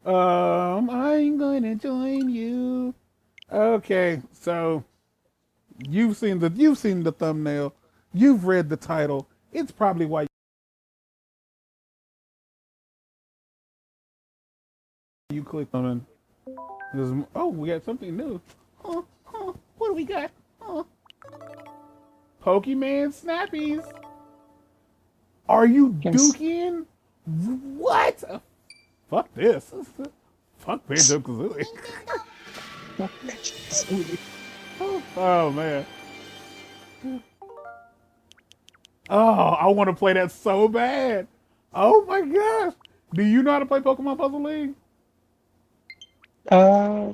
I'm gonna join you. Okay, so you've seen the thumbnail, you've read the title. It's probably why you clicked on it. Oh, we got something new. What do we got? Huh? Pokemon Snappies. Are you Yes. duking? What? Fuck this. Fuck Banjo-Kazooie. Oh man. Oh, I want to play that so bad. Oh my gosh. Do you know how to play Pokemon Puzzle League? Uh,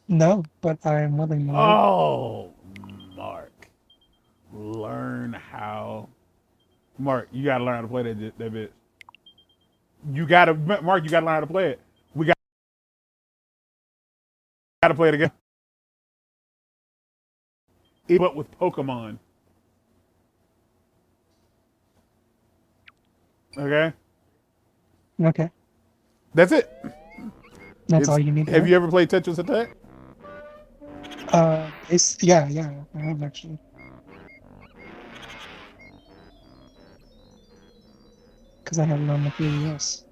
no, but I'm willing to learn. Oh, Mark. Learn how. Mark, you gotta learn how to play that bit. You gotta, Mark. You gotta learn how to play it. We gotta play it again. But with Pokemon. Okay, Okay, that's it. that's It's. all you need to Have know. you ever played Tetris Attack? Yeah, I have actually. Because I have it on the 3DS.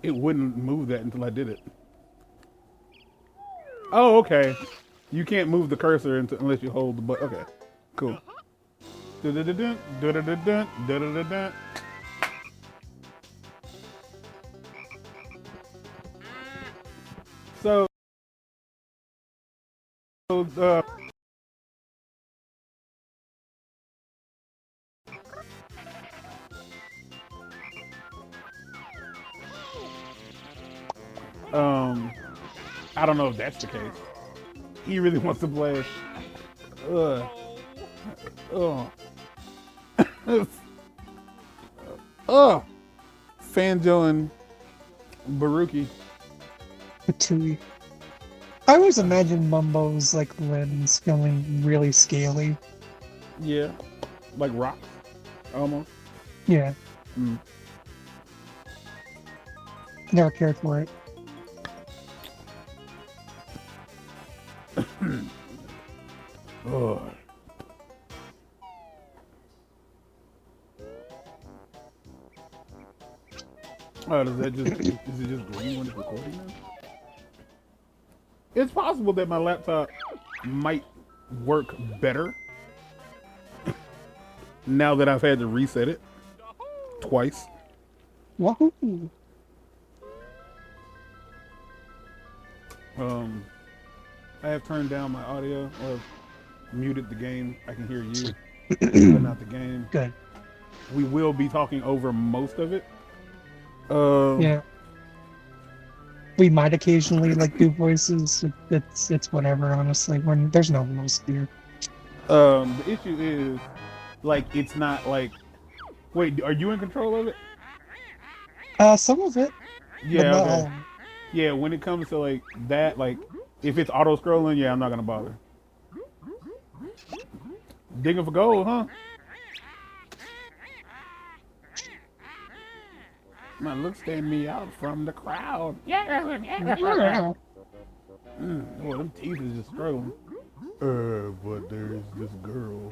It wouldn't move that until I did it. Oh, okay. You can't move the cursor unless you hold the button. Okay, cool. Dun-dun-dun-dun, dun-dun-dun-dun, dun-dun-dun-dun. So, uh, um, I don't know if that's the case. He really wants to play. Uh, uh, uh, Fanjo and Baruki. Patui. I always imagine Mumbo's like limbs feeling really scaly. Yeah, like rocks, almost. Yeah, Mm. never cared for it. Oh. Oh, does that just is it just green when it's recording now? It's possible that my laptop might work better now that I've had to reset it twice. Wahoo! Um, I have turned down my audio or muted the game. I can hear you, but not the game. Good. We will be talking over most of it. Um, Yeah, we might occasionally like do voices. It's whatever, honestly. When there's no rules here. the issue is like it's not like. Wait, are you in control of it? Some of it, but Yeah. not all Okay. of it. Yeah. When it comes to like that, like if it's auto scrolling, yeah, I'm not gonna bother. Digging for gold, huh? My look stand me out from the crowd. Oh, them teeth is just struggling. But there's this girl.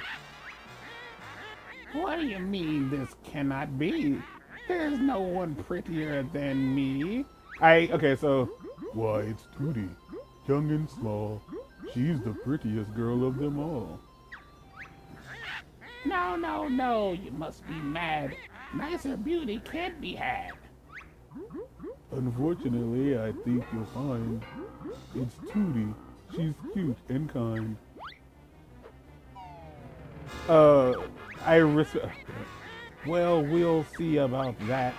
What do you mean this cannot be? There's no one prettier than me. Okay, so why it's Tootie, young and small. She's the prettiest girl of them all. No, no, no, you must be mad. Nicer beauty can't be had. Unfortunately, I think you'll find it's Tootie. She's cute and kind. Uh, I Well, we'll see about that.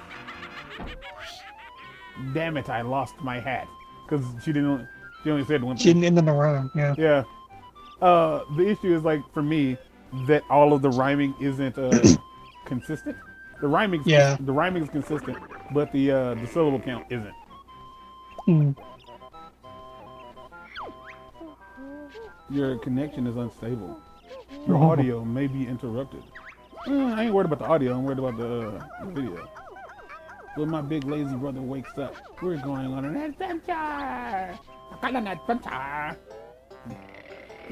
Damn it, I lost my hat. Because she didn't. She only said one She thing. didn't end in the wrong. Yeah. Yeah. The issue is like for me that all of the rhyming isn't consistent. Yeah. The rhyming is consistent, but the syllable count isn't. Hmm. Your connection is unstable. Your Oh, audio may be interrupted. I ain't worried about the audio. I'm worried about the video. when my big lazy brother wakes up, we're going on an adventure. An adventure.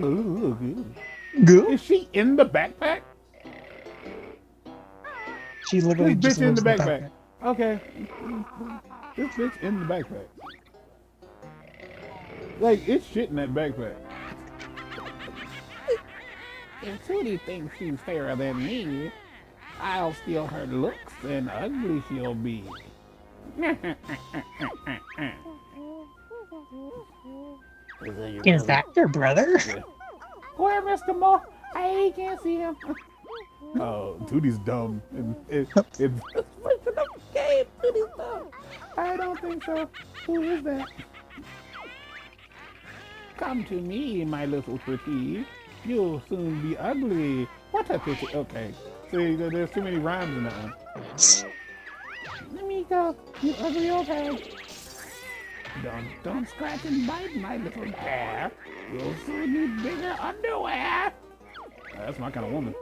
Ooh, Good. is she in the backpack? She literally This just bitch in lives the in the backpack. backpack. Okay. This bitch in the backpack. Like, it's shit in that backpack. If Tootie thinks she's fairer than me, I'll steal her looks and ugly she'll be. Is that your brother? Where, Mr. Moore? I can't see him. Oh, Tootie's dumb. It's switching up the game. Tootie's dumb. I don't think so. Who is that? Come to me, my little pretty. You'll soon be ugly. What a pity. Okay. See, there's too many rhymes in that one. Let me go. You ugly old hag. Don't scratch and bite my little hair. You'll soon need bigger underwear. That's my kind of woman.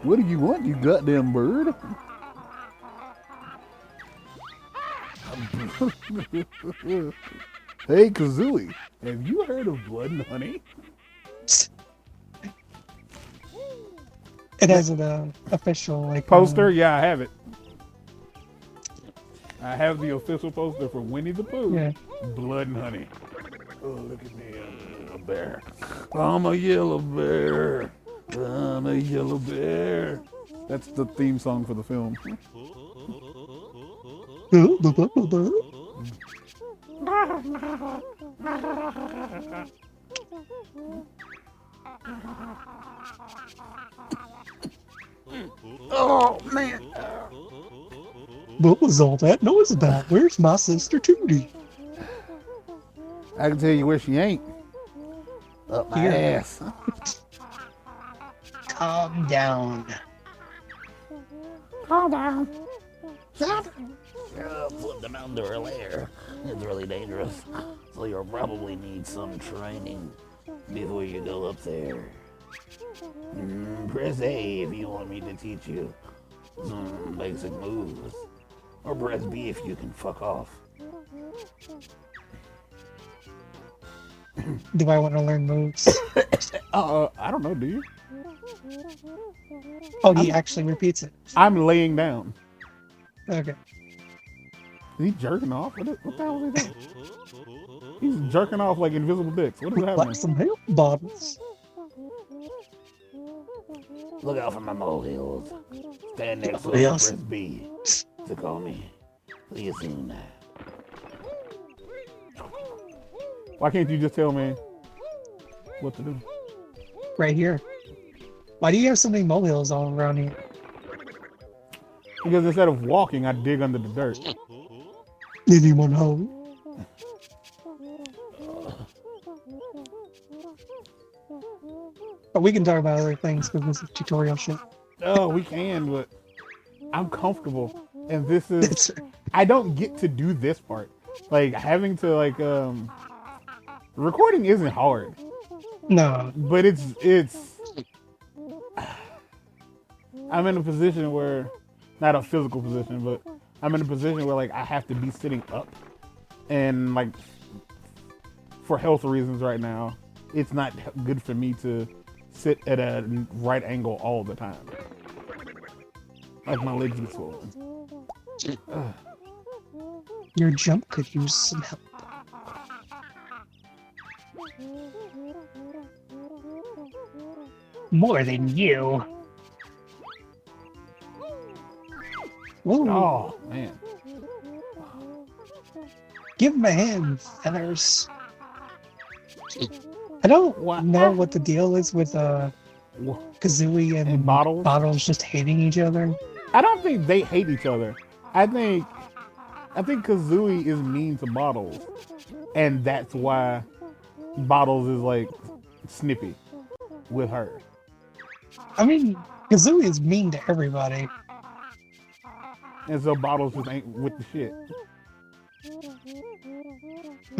What do you want, you goddamn bird? Hey, Kazooie, have you heard of Blood and Honey? It has an official like Poster? Yeah, I have it. I have the official poster for Winnie the Pooh. Yeah. Blood and Honey. Oh, look at me. I'm a bear. I'm a yellow bear. I'm a yellow bear. That's the theme song for the film. Oh, man. What was all that noise about? Where's my sister Tootie? I can tell you where she ain't. Up my ass. Calm down. Calm down. Put them under her lair. It's really dangerous. So you'll probably need some training before you go up there. Press A if you want me to teach you some basic moves. Or press B if you can fuck off. Do I want to learn moves? I don't know, do you? Oh, he actually repeats it. I'm laying down. Okay. Is he jerking off? What the hell is he doing? He's jerking off like invisible dicks. What is happening? Like some help bottles. Look out for my molehills. Stand next to Yes. press B to call me. See you soon. Why can't you just tell me what to do? Right here. Why do you have so many molehills all around here? Because instead of walking, I dig under the dirt. Anyone home? But we can talk about other things because this is tutorial shit. Oh, we can, but I'm comfortable. And this is... I don't get to do this part. Like, having to, like, recording isn't hard. No. But it's... I'm in a position where... Not a physical position, but I'm in a position where, like, I have to be sitting up. And, like, for health reasons right now, it's not good for me to sit at a right angle all the time. Like, my legs get swollen. Your jump could use some help. More than you. Whoa. Oh, man. Give him a hand, feathers. I don't know what the deal is with Kazooie and Bottles just hating each other. I don't think they hate each other. I think Kazooie is mean to Bottles, and that's why Bottles is like snippy with her. I mean, Kazooie is mean to everybody. And so Bottles just ain't with the shit.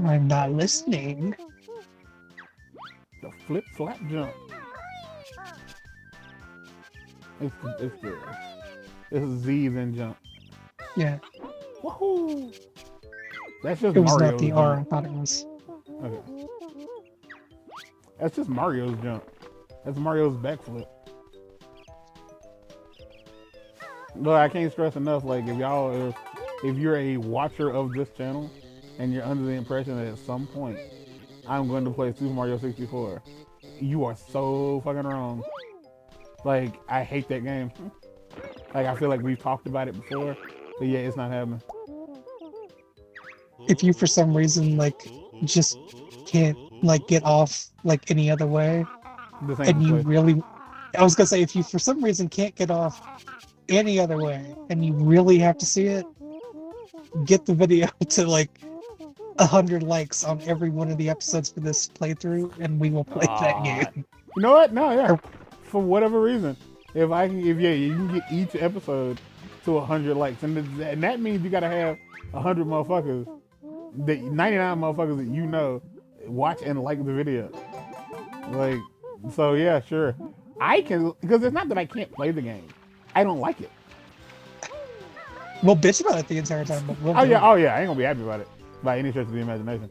I'm not listening. The flip flap jump. It's Z then jump. Yeah, Woohoo! That's just it was Mario's not the jump. R I thought it was. Okay. That's just Mario's jump. That's Mario's backflip. But I can't stress enough, like if you're a watcher of this channel and you're under the impression that at some point I'm going to play Super Mario 64, you are so fucking wrong. Like, I hate that game. Like, I feel like we've talked about it before, but yeah, it's not happening. If you for some reason like just can't like get off like any other way, This ain't and the you place. really, I was gonna say, if you for some reason can't get off any other way and you really have to see it, get the video to like 100 likes on every one of the episodes for this playthrough, and we will play that game. You know what? No, yeah. For whatever reason, you can get each episode to 100 likes, and that means you gotta have 100 motherfuckers, the 99 motherfuckers that you know watch and like the video. Like, so yeah, sure. I can, because it's not that I can't play the game. I don't like it. We'll bitch about it the entire time, but we'll Oh do yeah, it. oh yeah, I ain't gonna be happy about it by any stretch of the imagination.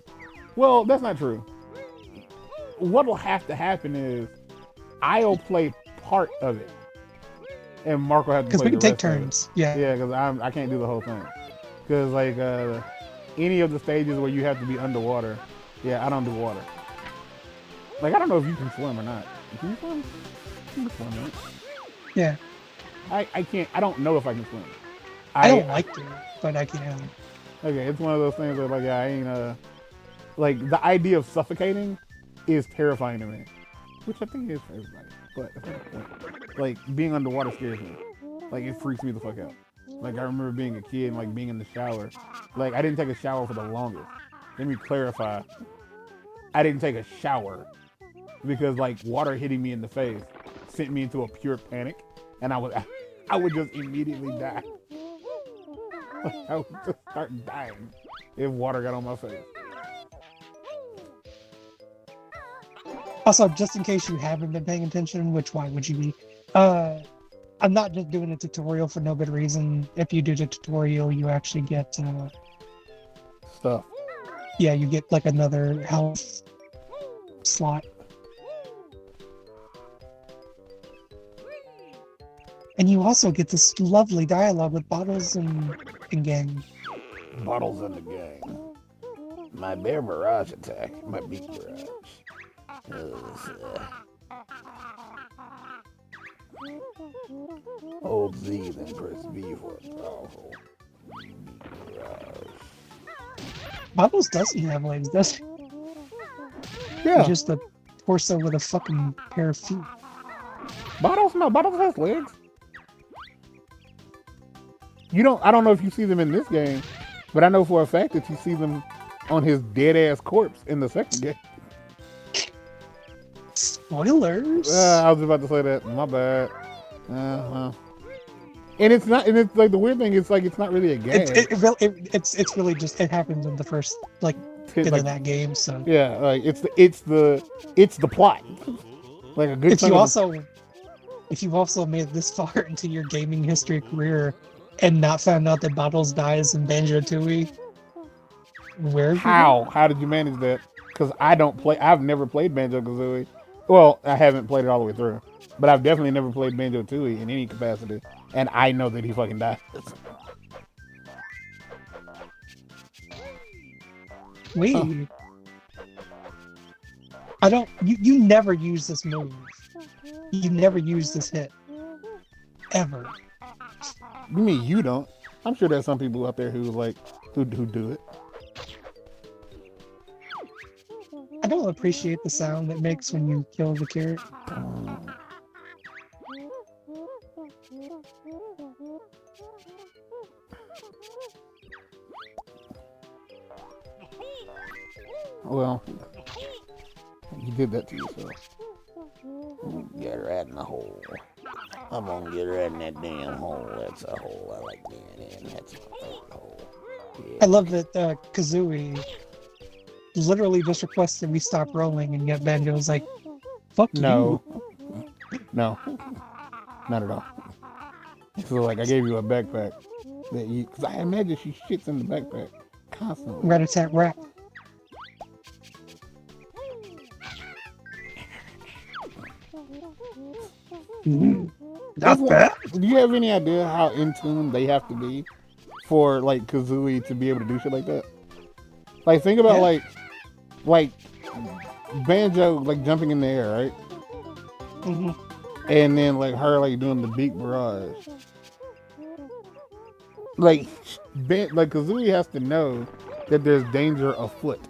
Well, that's not true. What'll have to happen is I'll play part of it, and Mark will have to Because play we the can take rest of it. turns. Yeah. Yeah, because I can't do the whole thing. Because like any of the stages where you have to be underwater, yeah, I don't do water. Like, I don't know if you can swim or not. Can you swim? You can swim, right? Yeah. I can't. I don't know if I can swim. I don't like to, but I can. Okay, it's one of those things that like I ain't like the idea of suffocating is terrifying to me, which I think is for everybody. But that's not the point. Like, being underwater scares me. Like, it freaks me the fuck out. Like, I remember being a kid and like being in the shower. Like, I didn't take a shower for the longest. Let me clarify. I didn't take a shower because like water hitting me in the face sent me into a pure panic, and I would just immediately die. Like, I would just start dying if water got on my face. Also, just in case you haven't been paying attention, which why would you be? I'm not just doing a tutorial for no good reason. If you do the tutorial, you actually get Stuff. yeah, you get like another health slot. And you also get this lovely dialogue with Bottles and gang. Bottles in the gang. My bear barrage attack. My beak barrage. Hold Z, then press V for a powerful beak barrage. Bottles doesn't have legs, does he? Yeah. He's just a torso with a fucking pair of feet. Bottles? No, Bottles has legs. I don't know if you see them in this game, but I know for a fact that you see them on his dead ass corpse in the second game. Spoilers. I was about to say that. My bad. And it's not. And it's like the weird thing is like it's not really a game. It's really just it happens in the first like bit of that game. So yeah, like it's the plot. Like a good. If you also made it this far into your gaming history career and not found out that Bottles dies in Banjo-Tooie, How did you manage that? Because I've never played Banjo-Kazooie. Well, I haven't played it all the way through, but I've definitely never played Banjo-Tooie in any capacity, and I know that he fucking dies. Wait. Huh. I don't. You never use this move. You never use this hit. Ever. You mean you don't? I'm sure there's some people out there who do it. I don't appreciate the sound it makes when you kill the carrot. Well, you did that to yourself. Get right in the hole. I'm gonna get right in that damn hole. That's a hole I like being in. That's my favorite hole. Yeah. I love that Kazooie literally just requested we stop rolling, and yet Banjo's like, "Fuck No. No. Not at all. So, like, I gave you a backpack that you... Because I imagine she shits in the backpack constantly. you." Rat-a-tat rat. Not bad. Do you have any idea how in tune they have to be for, like, Kazooie to be able to do shit like that? Like, think about, like Banjo, like, jumping in the air, right? Mm-hmm. And then, like, her, like, doing the beak barrage. Like Kazooie has to know that there's danger afoot.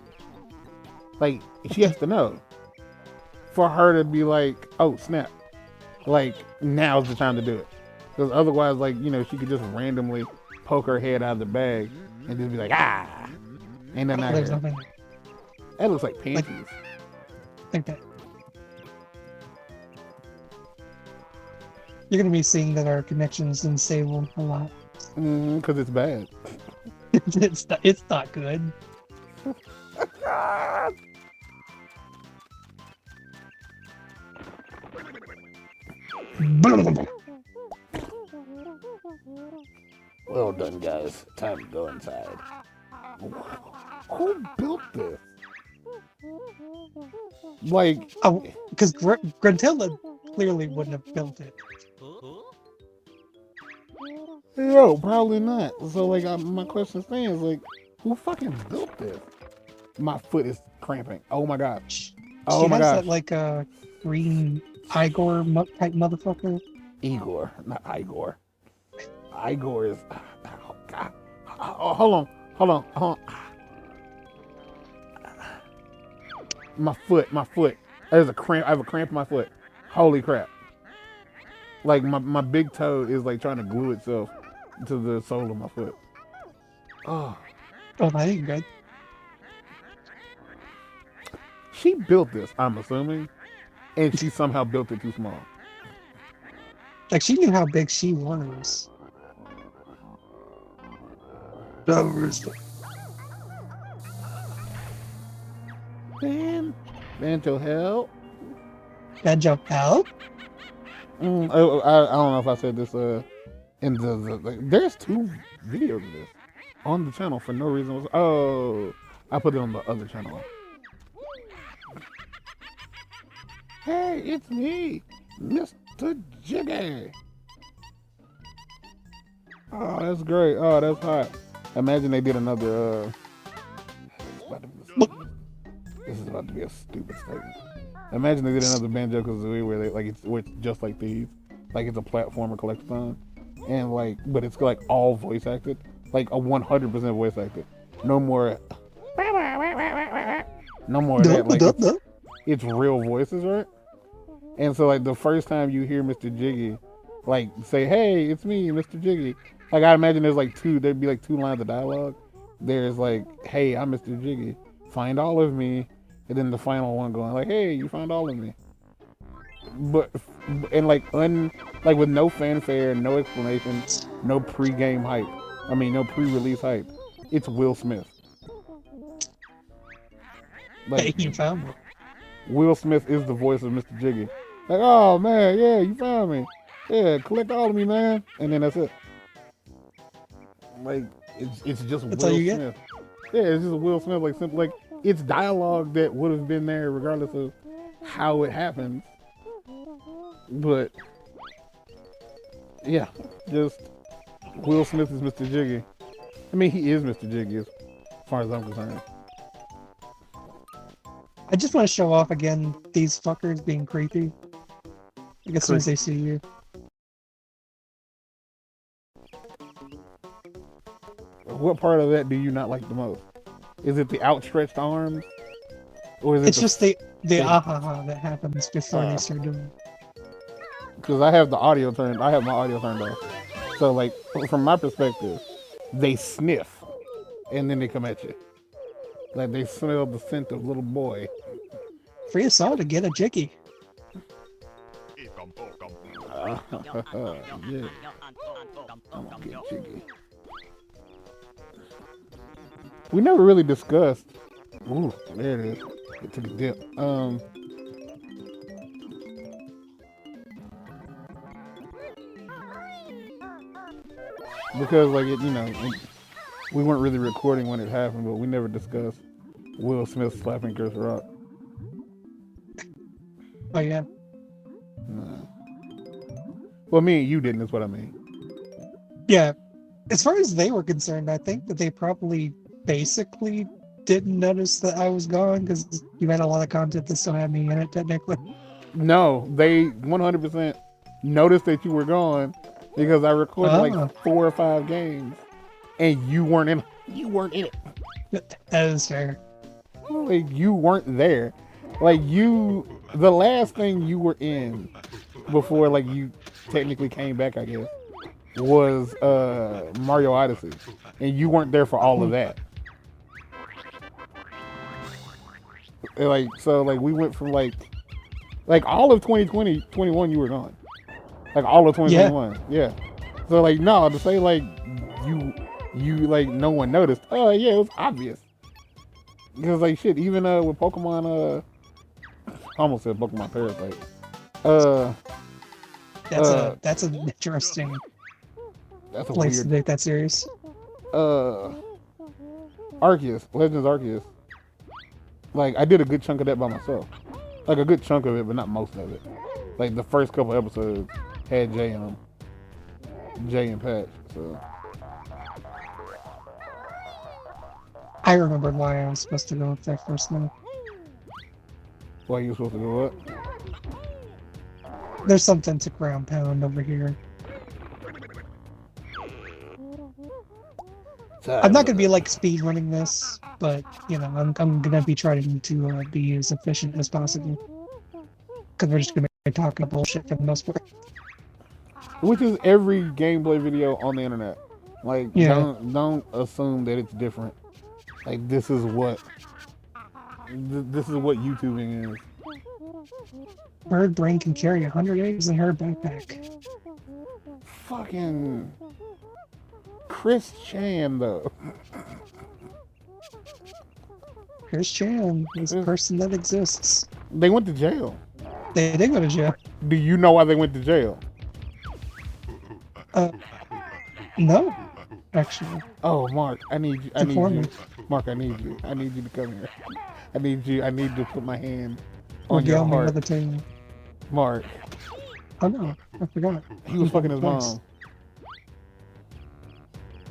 Like, she has to know. For her to be like, oh, snap. Like, now's the time to do it. Because otherwise, like, you know, she could just randomly poke her head out of the bag and just be like, ah. Ain't nothing out There's here. nothing. That looks like panties. Think that. You're gonna be seeing that our connection's unstable a lot. Because it's bad. it's not good. Well done, guys. Time to go inside. Who built this? Like, Oh, because Gruntilda clearly wouldn't have built it. no, probably not. So, like, my question stands, like, who fucking built this? My foot is cramping. Oh my god. Oh She my has gosh. that like green Igor type motherfucker. Igor, not Igor. Igor is. Oh god. Oh, hold on. My foot. There's a cramp. I have a cramp in my foot. Holy crap. Like my big toe is like trying to glue itself to the sole of my foot. Oh. Oh, that ain't good. She built this, I'm assuming, and she somehow built it too small. Like, she knew how big she was. Banjo help. Banjo help? I don't know if I said this in the like, there's 2 videos of this on the channel for no reason. Oh, I put it on the other channel. Hey, it's me, Mr. Jiggy. Oh, that's great. Oh, that's hot. Imagine they did another. This is about to be a stupid statement. Imagine they did another Banjo-Kazooie where it's just like these, like it's a platformer collectathon, and like, but it's like all voice acted, like a 100% voice acted. No more of that. Like it's real voices, right? And so like the first time you hear Mr. Jiggy, like say, "Hey, it's me, Mr. Jiggy." Like I imagine there'd be like 2 lines of dialogue. There's like, "Hey, I'm Mr. Jiggy. Find all of me." And then the final one going like, "Hey, you found all of me." But and like with no fanfare, no explanation, no pre-game hype. I mean, no pre-release hype. It's Will Smith. Like, Hey, you found me. Will Smith is the voice of Mr. Jiggy. Like, oh man, yeah, you found me. Yeah, collect all of me, man. And then that's it. Like, it's just That's Will all you Smith. Yeah, it's just Will Smith. Like, simple, like it's dialogue that would have been there regardless of how it happens. But yeah, just Will Smith is Mr. Jiggy. I mean, he is Mr. Jiggy as far as I'm concerned. I just want to show off again these fuckers being creepy. Like as soon as they see you. What part of that do you not like the most? Is it the outstretched arms? Or is it It's just the ah that happens before they start doing it. Because I have my audio turned off. So like from my perspective, they sniff and then they come at you. Like they smell the scent of little boy. Free us all to get a jiggy. Yeah. I'm gonna get jiggy. We never really discussed. Ooh, there it is. It took a dip. Because like we weren't really recording when it happened, but we never discussed Will Smith slapping Chris Rock. Oh yeah. No. Well, me and you didn't. Is what I mean. Yeah. As far as they were concerned, I think that they probably basically didn't notice that I was gone because you had a lot of content that still had me in it technically. No, they 100% noticed that you were gone because I recorded like 4 or 5 games, and you weren't in. You weren't in it. That is fair. Like you weren't there. Like the last thing you were in before like you technically came back, I guess, was Mario Odyssey, and you weren't there for all of that. Like so, like we went from like all of 2020, 21, you were gone. Like all of 2021, yeah. So like no, to say like you like no one noticed. Yeah, it was obvious. Because like shit, even with Pokemon, I almost said Pokemon Parasite. That's an interesting That's a place weird. to take that serious. Arceus, Legends Arceus. Like I did a good chunk of that by myself. Like a good chunk of it, but not most of it. Like the first couple episodes had Jay in them. Jay and Patch. So I remembered why I was supposed to go with that first night. why you supposed to go up? There's something to ground pound over here. I'm not gonna be like speed running this, but you know, I'm gonna be trying to be as efficient as possible. Because we're just gonna be talking bullshit for the most part. Which is every gameplay video on the internet. Like don't assume that it's different. Like this is what YouTubing is. Bird brain can carry 100 eggs in her backpack. Fucking Chris Chan though. Chris Chan is a person that exists. They went to jail. They did go to jail. Do you know why they went to jail? No, actually. Oh, Mark, I need you. Mark, I need you. I need you to come here. I need to put my hand on your heart. Under the table. Mark. Oh no, I forgot. He was fucking his mom.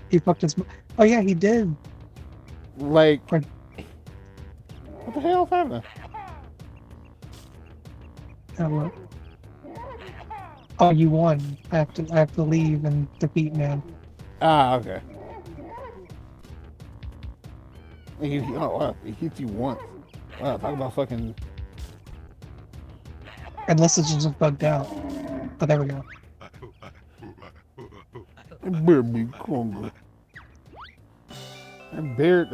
He fucked his mom. Oh yeah, he did. Like, what the hell's happening? Look. Oh, you won. I have to leave and defeat man. Ah, okay. Oh wow, he hit you once. Wow, talk about fucking. Unless it's just bugged out. But there we go. Bear beat Conga. And Bear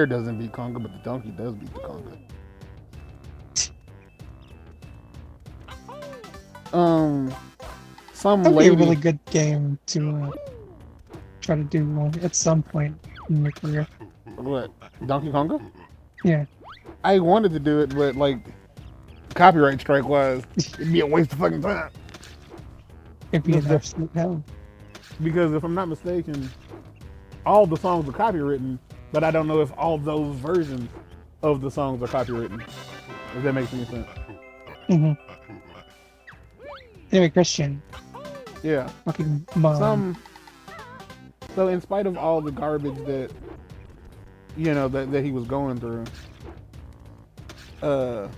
doesn't beat Conga, but the donkey does beat the Conga. Some That'd lady. be a really good game to try to do at some point in your career. What? Donkey Konga? Yeah. I wanted to do it, but like copyright strike wise, it'd be a waste of fucking time. It'd be an absolute hell. Because if I'm not mistaken, all the songs are copywritten, but I don't know if all those versions of the songs are copywritten. If that makes any sense. Mm-hmm. Anyway, Christian. Yeah. Fucking mom. So in spite of all the garbage that that he was going through, what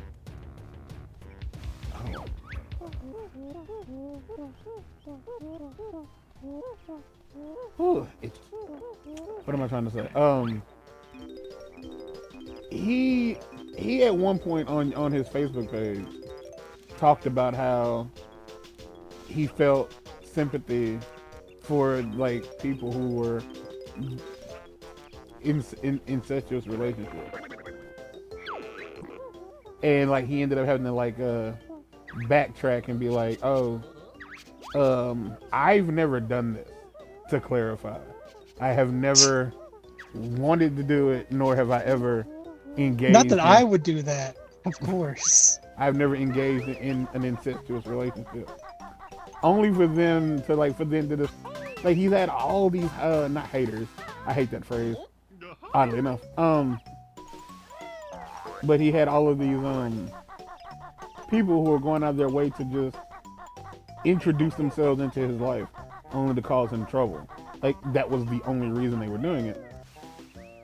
am I trying to say? He at one point on his Facebook page talked about how he felt sympathy for like people who were in incestuous relationships, and like he ended up having to like backtrack and be like, oh, I've never done this, to clarify. I have never wanted to do it, nor have I ever engaged. Not that I would do that, of course. I've never engaged in an incestuous relationship. Only for them to just, like, he's had all these, not haters. I hate that phrase, oddly enough. But he had all of these, people who are going out of their way to just introduce themselves into his life, only to cause him trouble. Like, that was the only reason they were doing it.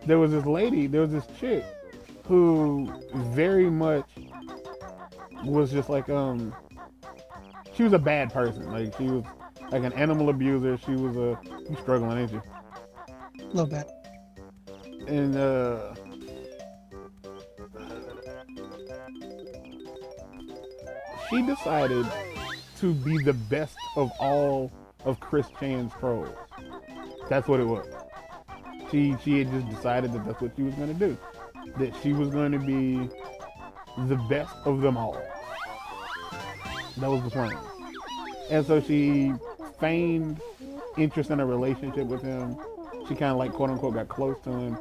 There was this chick who very much was just like, she was a bad person. Like, she was like an animal abuser. She was you struggling, ain't you? A little bit. And, she decided to be the best of all of Chris Chan's trolls. That's what it was. She had just decided that that's what she was going to do. That she was going to be the best of them all. That was the plan. And so she feigned interest in a relationship with him. She kind of, like, quote unquote got close to him,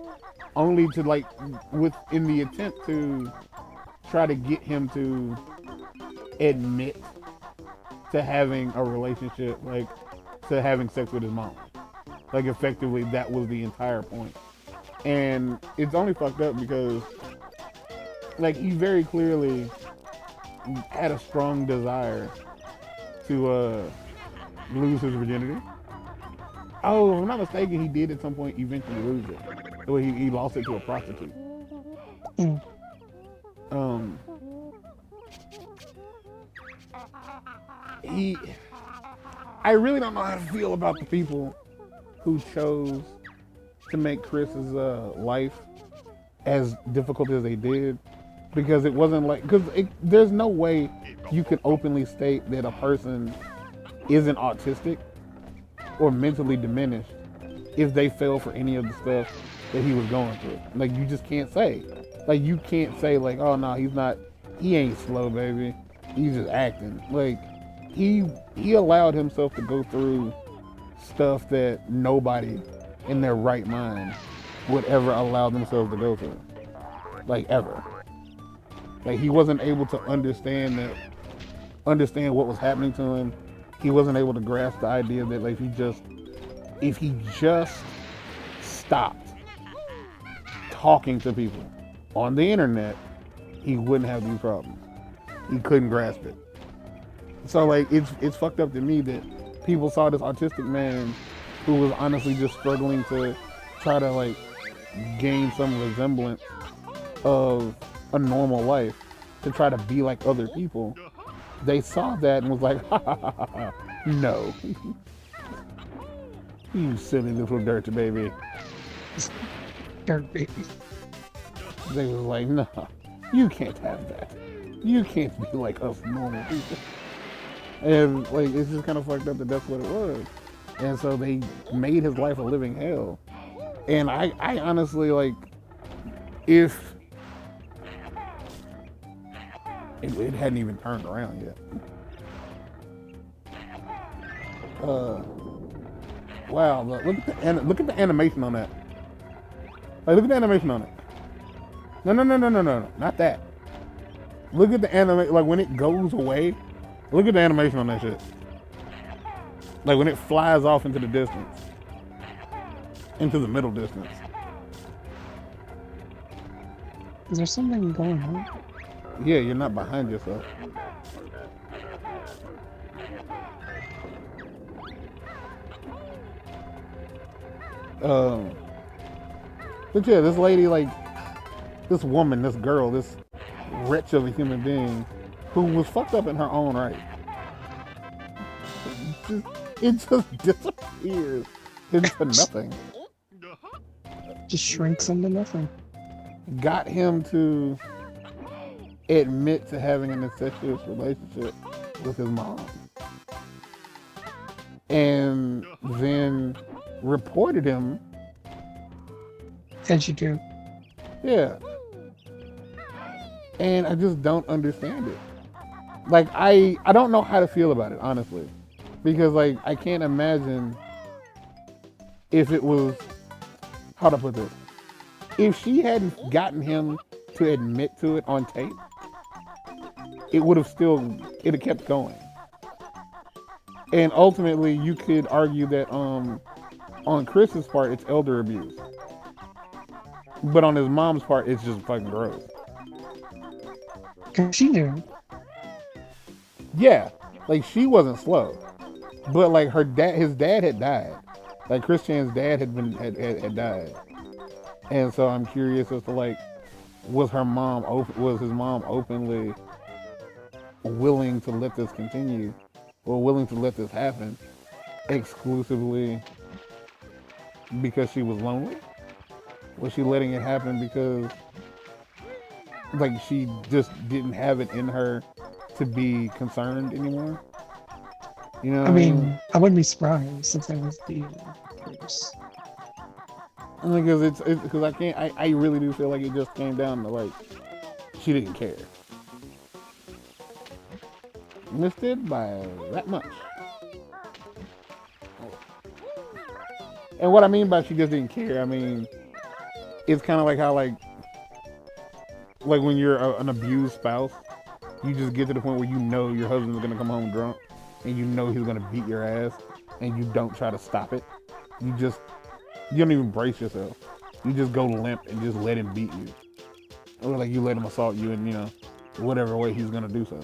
only to, like, in the attempt to try to get him to admit to having a relationship, like, to having sex with his mom. Like, effectively, that was the entire point. And it's only fucked up because, like, he very clearly had a strong desire to lose his virginity. Oh, if I'm not mistaken, he did at some point eventually lose it. Well, he lost it to a prostitute. Mm. I really don't know how to feel about the people who chose to make Chris's life as difficult as they did, because it wasn't like, there's no way you could openly state that a person isn't autistic or mentally diminished if they fell for any of the stuff that he was going through. Like, you just can't say. Like, you can't say, like, oh no, he ain't slow, baby. He's just acting. Like, he allowed himself to go through stuff that nobody in their right mind would ever allow themselves to go through. Like, ever. Like, he wasn't able to understand what was happening to him. He wasn't able to grasp the idea that, like, if he just stopped talking to people on the internet, he wouldn't have these problems. He couldn't grasp it. So, like, it's fucked up to me that people saw this autistic man who was honestly just struggling to try to, like, gain some resemblance of a normal life, to try to be like other people. They saw that and was like, ha ha ha ha, ha. No. You silly little dirt baby. Dirt baby. They was like, no, you can't have that. You can't be like us normal people. And, like, it's just kind of fucked up that that's what it was. And so they made his life a living hell. And I honestly, like, if it hadn't even turned around yet. Wow, look at the animation on that. Like, look at the animation on it. No, not that. Look at the animation, like, when it goes away. Look at the animation on that shit. Like, when it flies off into the distance. Into the middle distance. Is there something going on? Yeah, you're not behind yourself. But yeah, this lady, like, this woman, this girl, this wretch of a human being who was fucked up in her own right. It just disappears into nothing. Just shrinks into nothing. Got him to admit to having an incestuous relationship with his mom. And then reported him. As you do. Yeah. And I just don't understand it. Like, I don't know how to feel about it, honestly. Because like I can't imagine if it was how to put this. If she hadn't gotten him to admit to it on tape, it would have kept going. And ultimately you could argue that on Chris's part it's elder abuse. But on his mom's part it's just fucking gross. Cause she knew. Yeah. Like she wasn't slow. But like his dad had died. Like Chris Chan's dad had died. And so I'm curious as to like, was his mom openly willing to let this continue or willing to let this happen exclusively because she was lonely? Was she letting it happen because like she just didn't have it in her to be concerned anymore? You know what I mean, I wouldn't be surprised since that was the case. Because I really do feel like it just came down to like she didn't care. Missed it by that much. And what I mean by she just didn't care, I mean it's kind of like how like when you're an abused spouse, you just get to the point where you know your husband's gonna come home drunk and you know he's gonna beat your ass and you don't try to stop it. You don't even brace yourself. You just go limp and just let him beat you. Or like you let him assault you in, whatever way he's gonna do so.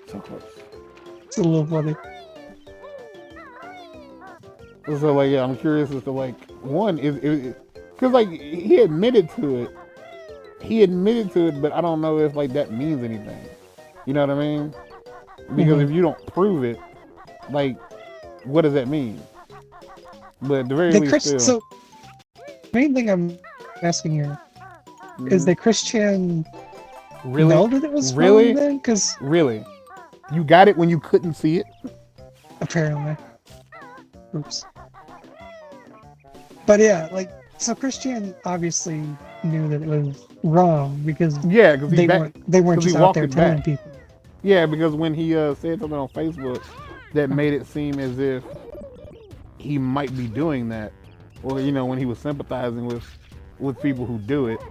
So close. It's a little funny. So like, yeah, I'm curious as to like, one, because like he admitted to it, but I don't know if like that means anything. You know what I mean? Because if you don't prove it, like, what does that mean? But at the very least, So, main thing I'm asking here is that Chris Chan really know that it was wrong then? Because really, you got it when you couldn't see it. Apparently. Oops. But yeah, like, so Chris Chan obviously knew that it was wrong because they weren't just out there telling people. Yeah, because when he said something on Facebook that made it seem as if he might be doing that, or when he was sympathizing with people who do it,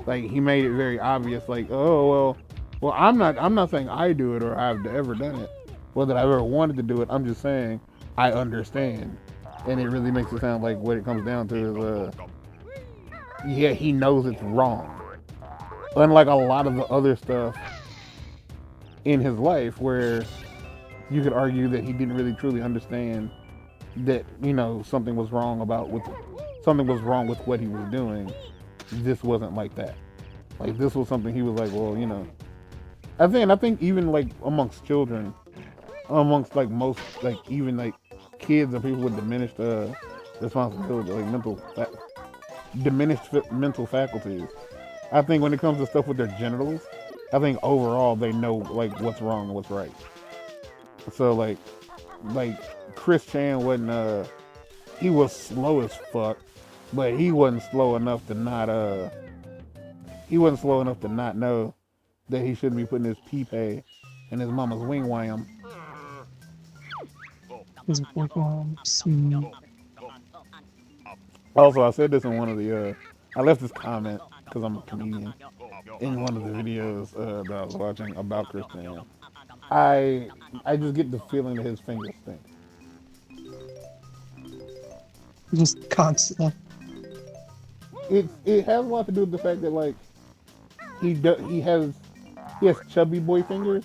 like he made it very obvious, like, oh well, I'm not saying I do it or I've ever done it, or that I've ever wanted to do it. I'm just saying I understand, and it really makes it sound like what it comes down to is yeah, he knows it's wrong. Unlike a lot of the other stuff in his life where you could argue that he didn't really truly understand that, something was wrong with what he was doing. This wasn't like that. Like this was something he was like, well, I think even like amongst children, amongst like most, like even like kids or people with diminished responsibility, like diminished mental faculties. I think when it comes to stuff with their genitals, I think overall they know like what's wrong and what's right. So like Chris Chan wasn't he was slow as fuck, but he wasn't slow enough to not know that he shouldn't be putting his pee-pay in his mama's wing wham. Also, I said this in one of the I left this comment because I'm a comedian in one of the videos that I was watching about Chris Chan. I just get the feeling that his fingers stink. Just constantly. It has a lot to do with the fact that like he has chubby boy fingers.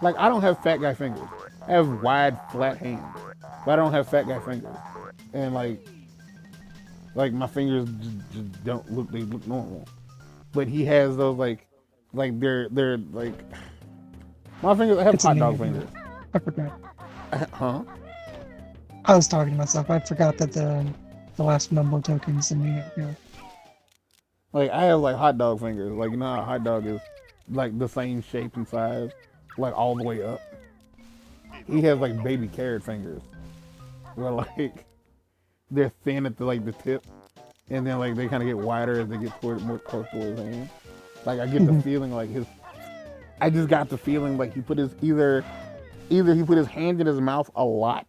Like I don't have fat guy fingers. I have wide flat hands, but I don't have fat guy fingers. And like my fingers just don't look, they look normal. But he has those like they're like my fingers. I have hot dog fingers. I forgot. Huh? I was talking to myself. I forgot that the last number tokens in the Like I have like hot dog fingers. Like how a hot dog is like the same shape and size, like all the way up. He has like baby carrot fingers, where like they're thin at the tip, and then like they kind of get wider as they get more close to his hand. Like I get the feeling like I just got the feeling like he put his either he put his hand in his mouth a lot,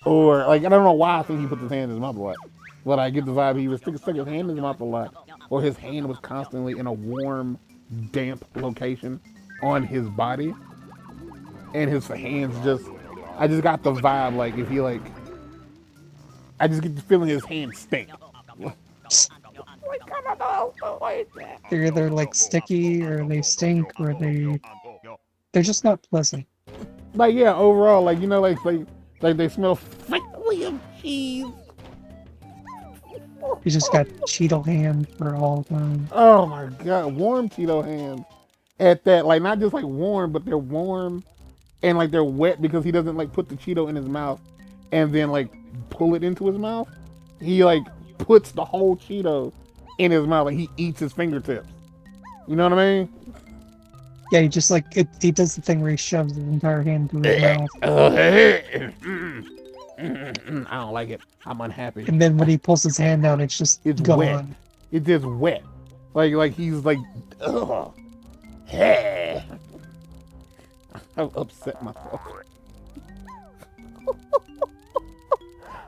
or like I don't know why I think he put his hand in his mouth a lot, but I get the vibe he was stuck his hand in his mouth a lot, or his hand was constantly in a warm, damp location on his body, and his hands just. I just got the vibe like if he like. I just get the feeling his hands stink. They're either like sticky or they stink or they're just not pleasant. Like yeah, overall, like you know, like they smell thickly of cheese. You just got Cheeto hand for all time. Oh my god, warm Cheeto hands. At that, like not just like warm, but they're warm and like they're wet because he doesn't like put the Cheeto in his mouth and then like pull it into his mouth. He like puts the whole Cheeto in his mouth, like he eats his fingertips. You know what I mean? Yeah, he just like he does the thing where he shoves his entire hand through his mouth. I don't like it. I'm unhappy. And then when he pulls his hand down, it's just gone. Wet. It's just wet. Like he's like, ugh. Hey. I've upset myself.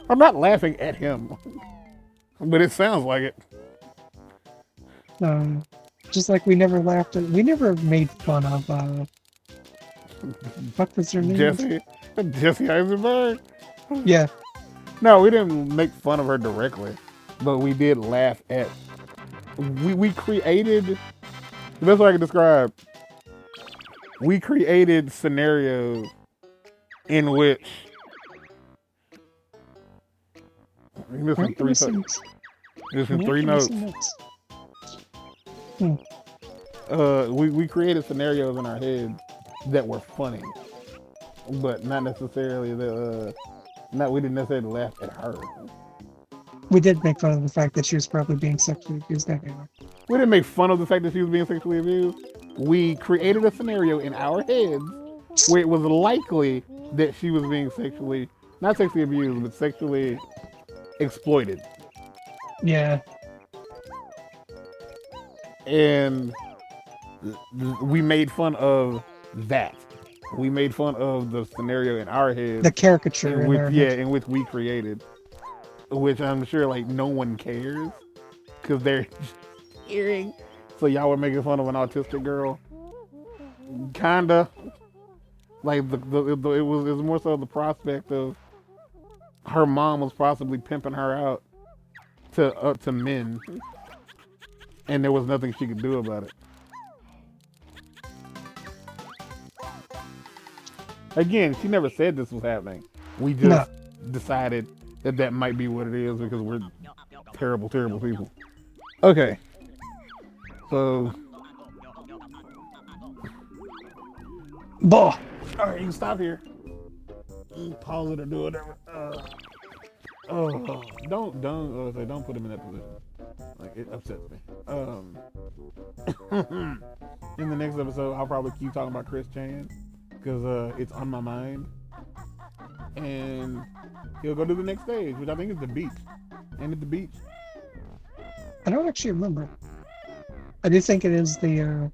I'm not laughing at him, but it sounds like it. Just like we never made fun of what was her name? Jesse Eisenberg? Yeah. No, we didn't make fun of her directly, but we did laugh at. We created. The best way I can describe. We created scenarios in which. You're missing three notes. We created scenarios in our heads that were funny, but not necessarily we didn't necessarily laugh at her. We did make fun of the fact that she was probably being sexually abused anyway. We didn't make fun of the fact that she was being sexually abused. We created a scenario in our heads where it was likely that she was being not sexually abused, but sexually exploited. Yeah. And we made fun of that. We made fun of the scenario in our head. The caricature in which we created. Which I'm sure like no one cares. Because they're hearing. So y'all were making fun of an autistic girl. Kinda. Like it was more so the prospect of her mom was possibly pimping her out to men. And there was nothing she could do about it. Again, she never said this was happening. We just decided that might be what it is because we're terrible, terrible people. Okay. So. Bah! Alright, you can stop here. Pause it or do whatever. Don't put him in that position. Like, it upsets me. In the next episode, I'll probably keep talking about Chris Chan because it's on my mind. And he'll go to the next stage, which I think is the beach. And at the beach. I don't actually remember. I do think it is the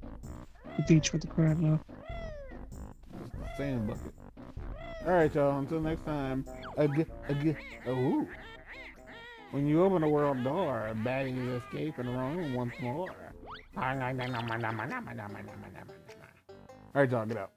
beach with the crab now. Sand bucket. Alright, y'all. Until next time. Ooh. When you open the world door, baddies escape and roam once more. Alright, y'all, get out.